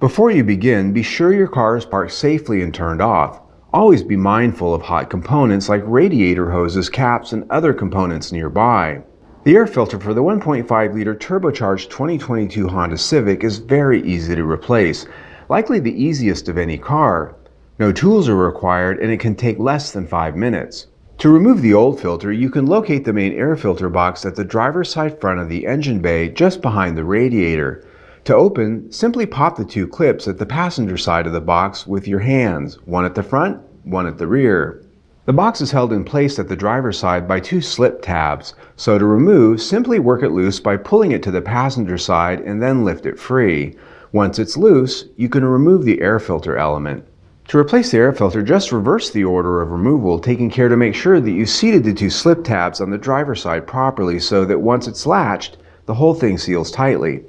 Before you begin, be sure your car is parked safely and turned off. Always be mindful of hot components like radiator hoses, caps, and other components nearby. The air filter for the 1.5-liter turbocharged 2022 Honda Civic is very easy to replace, likely the easiest of any car. No tools are required and it can take less than 5 minutes. To remove the old filter, you can locate the main air filter box at the driver's side front of the engine bay just behind the radiator. To open, simply pop the two clips at the passenger side of the box with your hands, one at the front, one at the rear. The box is held in place at the driver's side by two slip tabs, so to remove, simply work it loose by pulling it to the passenger side and then lift it free. Once it's loose, you can remove the air filter element. To replace the air filter, just reverse the order of removal, taking care to make sure that you seated the two slip tabs on the driver's side properly so that once it's latched, the whole thing seals tightly.